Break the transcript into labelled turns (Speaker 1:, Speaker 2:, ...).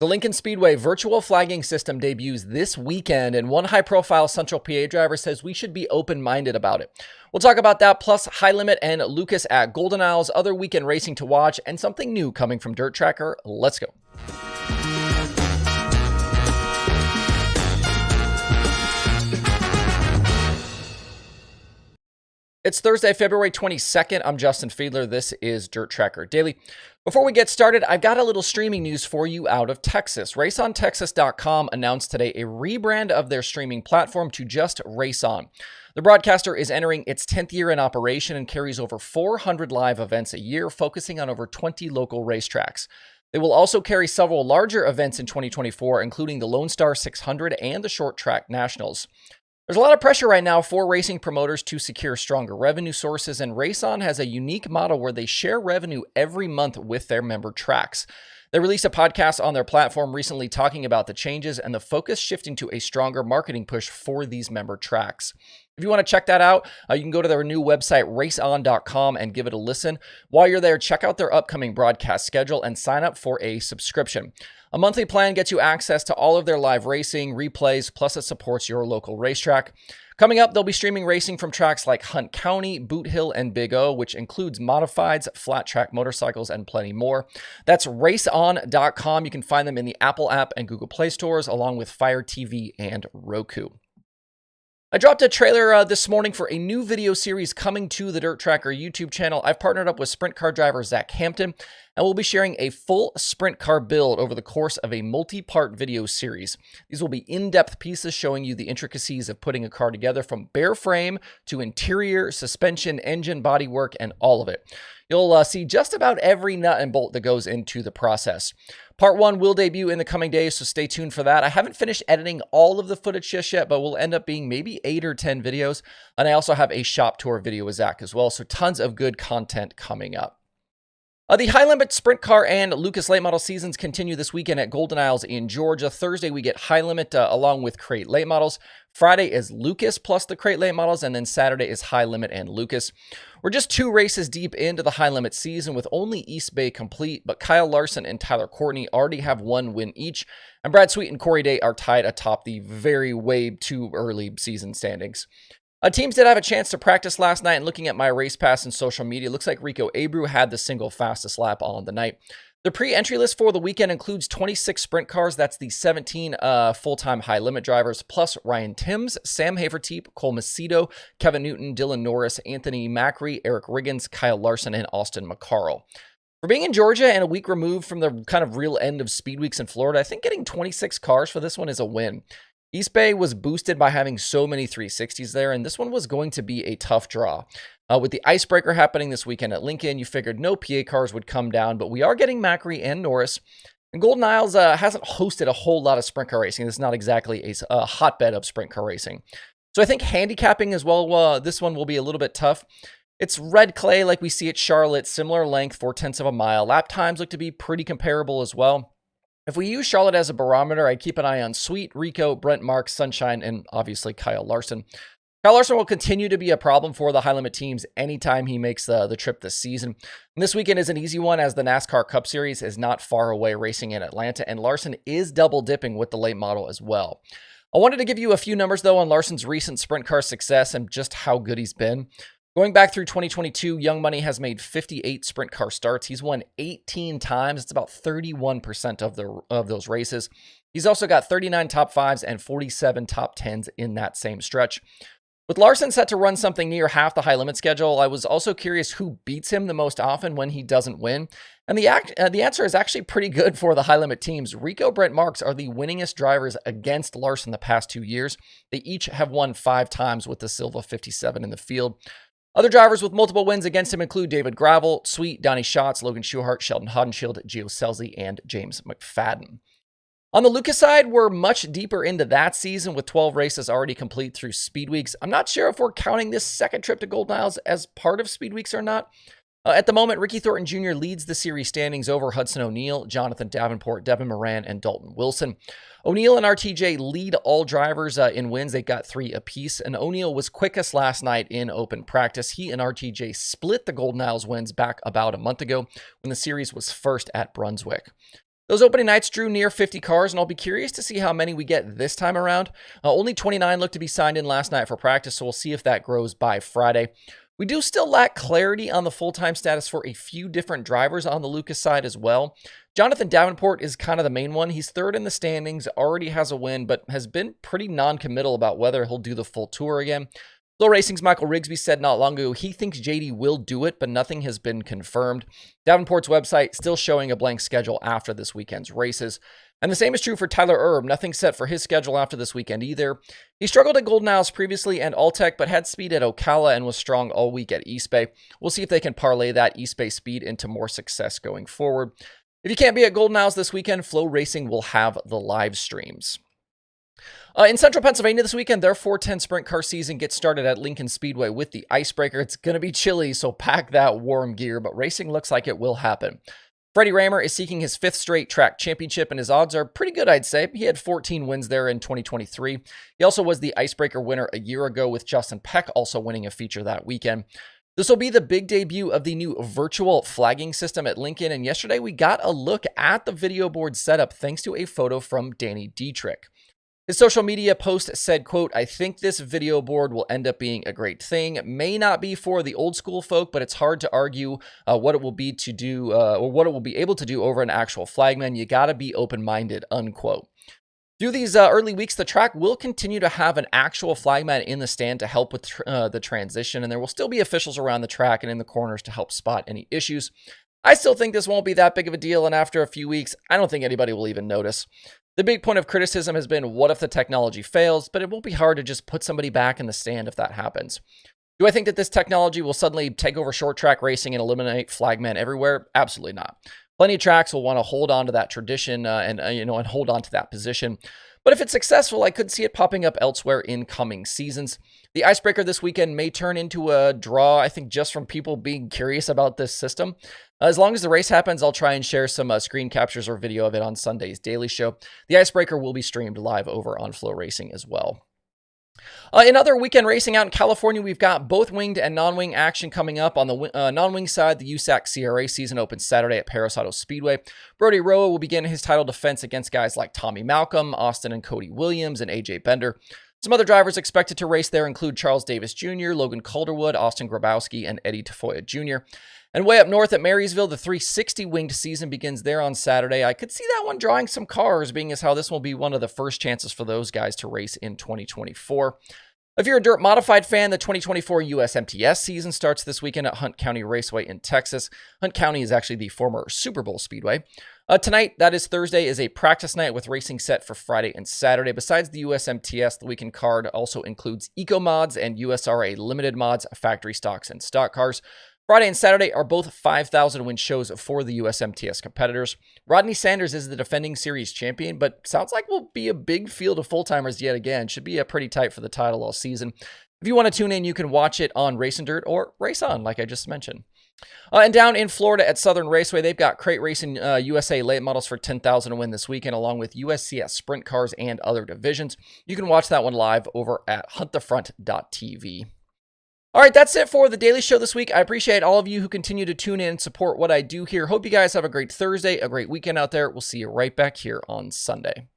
Speaker 1: The Lincoln Speedway virtual flagging system debuts this weekend, and one high-profile Central PA driver says we should be open-minded about it. We'll talk about that, plus High Limit and Lucas at Golden Isles, other weekend racing to watch, and something new coming from DIRTRACKR. Let's go. It's Thursday, February 22nd. I'm Justin Fiedler. This is DIRTRACKR Daily. Before we get started, I've got a little streaming news for you out of Texas. RaceOnTexas.com announced today a rebrand of their streaming platform to just RaceOn. The broadcaster is entering its 10th year in operation and carries over 400 live events a year, focusing on over 20 local racetracks. They will also carry several larger events in 2024, including the Lone Star 600 and the Short Track Nationals. There's a lot of pressure right now for racing promoters to secure stronger revenue sources, and RaceOn has a unique model where they share revenue every month with their member tracks. They released a podcast on their platform recently talking about the changes and the focus shifting to a stronger marketing push for these member tracks. If you want to check that out, you can go to their new website, RaceOn.com, and give it a listen. While you're there, check out their upcoming broadcast schedule and sign up for a subscription. A monthly plan gets you access to all of their live racing, replays, plus it supports your local racetrack. Coming up, they'll be streaming racing from tracks like Hunt County, Boot Hill, and Big O, which includes modifieds, flat track motorcycles, and plenty more. That's RaceOn.com. You can find them in the Apple app and Google Play stores, along with Fire TV and Roku. I dropped a trailer this morning for a new video series coming to the DIRTRACKR YouTube channel. I've partnered up with sprint car driver Zach Hampton, and we'll be sharing a full sprint car build over the course of a multi-part video series. These will be in-depth pieces showing you the intricacies of putting a car together, from bare frame to interior, suspension, engine, bodywork, and all of it. You'll see just about every nut and bolt that goes into the process. Part 1 will debut in the coming days, so stay tuned for that. I haven't finished editing all of the footage just yet, but will end up being maybe 8 or 10 videos. And I also have a shop tour video with Zach as well, so tons of good content coming up. The High Limit Sprint Car and Lucas Late Model seasons continue this weekend at Golden Isles in Georgia. Thursday, we get High Limit along with Crate Late Models. Friday is Lucas plus the Crate Late Models, and then Saturday is High Limit and Lucas. We're just 2 races deep into the High Limit season with only East Bay complete, but Kyle Larson and Tyler Courtney already have 1 win each, and Brad Sweet and Corey Day are tied atop the way too early season standings. Teams did have a chance to practice last night, and looking at my race pass and social media, looks like Rico Abreu had the single fastest lap on the night. The pre-entry list for the weekend includes 26 sprint cars. That's the 17 full-time high limit drivers, plus Ryan Timms, Sam Haverteep, Cole Macedo, Kevin Newton, Dylan Norris, Anthony Macri, Eric Riggins, Kyle Larson, and Austin McCarl. For being in Georgia and a week removed from the kind of real end of speed weeks in Florida, I think getting 26 cars for this one is a win. East Bay was boosted by having so many 360s there, and this one was going to be a tough draw. With the Icebreaker happening this weekend at Lincoln, you figured no PA cars would come down, but we are getting Macri and Norris. And Golden Isles hasn't hosted a whole lot of sprint car racing. This is not exactly a hotbed of sprint car racing. So I think handicapping as well, this one will be a little bit tough. It's red clay like we see at Charlotte, similar length, 0.4 of a mile. Lap times look to be pretty comparable as well. If we use Charlotte as a barometer, I'd keep an eye on Sweet, Rico, Brent Marks, Sunshine, and obviously Kyle Larson. Kyle Larson will continue to be a problem for the high limit teams anytime he makes the trip this season. And this weekend is an easy one, as the NASCAR Cup Series is not far away, racing in Atlanta, and Larson is double dipping with the late model as well. I wanted to give you a few numbers though on Larson's recent sprint car success and just how good he's been. Going back through 2022, Young Money has made 58 sprint car starts. He's won 18 times. It's about 31% of those races. He's also got 39 top 5s and 47 top 10s in that same stretch. With Larson set to run something near half the high limit schedule, I was also curious who beats him the most often when he doesn't win. And the answer is actually pretty good for the high limit teams. Rico, Brent Marks are the winningest drivers against Larson the past 2 years. They each have won 5 times with the Silva 57 in the field. Other drivers with multiple wins against him include David Gravel, Sweet, Donnie Schatz, Logan Schuchart, Sheldon Hodenshield, Gio Scelzi, and James McFadden. On the Lucas side, we're much deeper into that season with 12 races already complete through Speed Weeks. I'm not sure if we're counting this second trip to Golden Isles as part of Speed Weeks or not. At the moment, Ricky Thornton Jr. leads the series standings over Hudson O'Neal, Jonathan Davenport, Devin Moran, and Dalton Wilson. O'Neal and RTJ lead all drivers in wins. They got 3 apiece, and O'Neal was quickest last night in open practice. He and RTJ split the Golden Isles wins back about a month ago when the series was first at Brunswick. Those opening nights drew near 50 cars, and I'll be curious to see how many we get this time around. Only 29 looked to be signed in last night for practice, so we'll see if that grows by Friday. We do still lack clarity on the full-time status for a few different drivers on the Lucas side as well. Jonathan Davenport is kind of the main one. He's third in the standings, already has a win, but has been pretty non-committal about whether he'll do the full tour again. Flow Racing's Michael Rigsby said not long ago he thinks JD will do it, but nothing has been confirmed. Davenport's website still showing a blank schedule after this weekend's races. And the same is true for Tyler Erb. Nothing set for his schedule after this weekend either. He struggled at Golden Isles previously and Alltech, but had speed at Ocala and was strong all week at East Bay. We'll see if they can parlay that East Bay speed into more success going forward. If you can't be at Golden Isles this weekend, Flow Racing will have the live streams. In Central Pennsylvania this weekend, their 410 sprint car season gets started at Lincoln Speedway with the Icebreaker. It's going to be chilly, so pack that warm gear, but racing looks like it will happen. Freddie Raymer is seeking his 5th straight track championship, and his odds are pretty good, I'd say. He had 14 wins there in 2023. He also was the Icebreaker winner a year ago, with Justin Peck also winning a feature that weekend. This will be the big debut of the new virtual flagging system at Lincoln, and yesterday we got a look at the video board setup thanks to a photo from Danny Dietrich. His social media post said, quote, "I think this video board will end up being a great thing. May not be for the old school folk, but it's hard to argue what it will be to do or what it will be able to do over an actual flagman. You got to be open-minded," unquote. Through these early weeks, the track will continue to have an actual flagman in the stand to help with the transition, and there will still be officials around the track and in the corners to help spot any issues. I still think this won't be that big of a deal, and after a few weeks, I don't think anybody will even notice. The big point of criticism has been, what if the technology fails? But it won't be hard to just put somebody back in the stand if that happens. Do I think that this technology will suddenly take over short track racing and eliminate flagmen everywhere? Absolutely not. Plenty of tracks will want to hold on to that tradition and hold on to that position. But if it's successful, I could see it popping up elsewhere in coming seasons. The Icebreaker this weekend may turn into a draw, I think, just from people being curious about this system. As long as the race happens, I'll try and share some screen captures or video of it on Sunday's Daily Show. The Icebreaker will be streamed live over on Flow Racing as well. In other weekend racing out in California, we've got both winged and non-wing action coming up. On the non-wing side, the USAC CRA season opens Saturday at Paris Auto Speedway. Brody Roa will begin his title defense against guys like Tommy Malcolm, Austin and Cody Williams, and AJ Bender. Some other drivers expected to race there include Charles Davis Jr., Logan Calderwood, Austin Grabowski, and Eddie Tafoya Jr. And way up north at Marysville, the 360 winged season begins there on Saturday. I could see that one drawing some cars, being as how this will be one of the first chances for those guys to race in 2024. If you're a dirt modified fan, the 2024 USMTS season starts this weekend at Hunt County Raceway in Texas. Hunt County is actually the former Super Bowl Speedway. Tonight, that is Thursday, is a practice night with racing set for Friday and Saturday. Besides the USMTS, the weekend card also includes Eco Mods and USRA Limited Mods, factory stocks, and stock cars. Friday and Saturday are both 5,000 win shows for the USMTS competitors. Rodney Sanders is the defending series champion, but sounds like will be a big field of full-timers yet again. Should be pretty tight for the title all season. If you want to tune in, you can watch it on RaceOn Dirt or RaceOn, like I just mentioned. And down in Florida at Southern Raceway, they've got crate racing USA late models for 10,000 to win this weekend, along with USCS sprint cars and other divisions. You can watch that one live over at huntthefront.tv. All right, that's it for the Daily Show this week. I appreciate all of you who continue to tune in and support what I do here. Hope you guys have a great Thursday, a great weekend out there. We'll see you right back here on Sunday.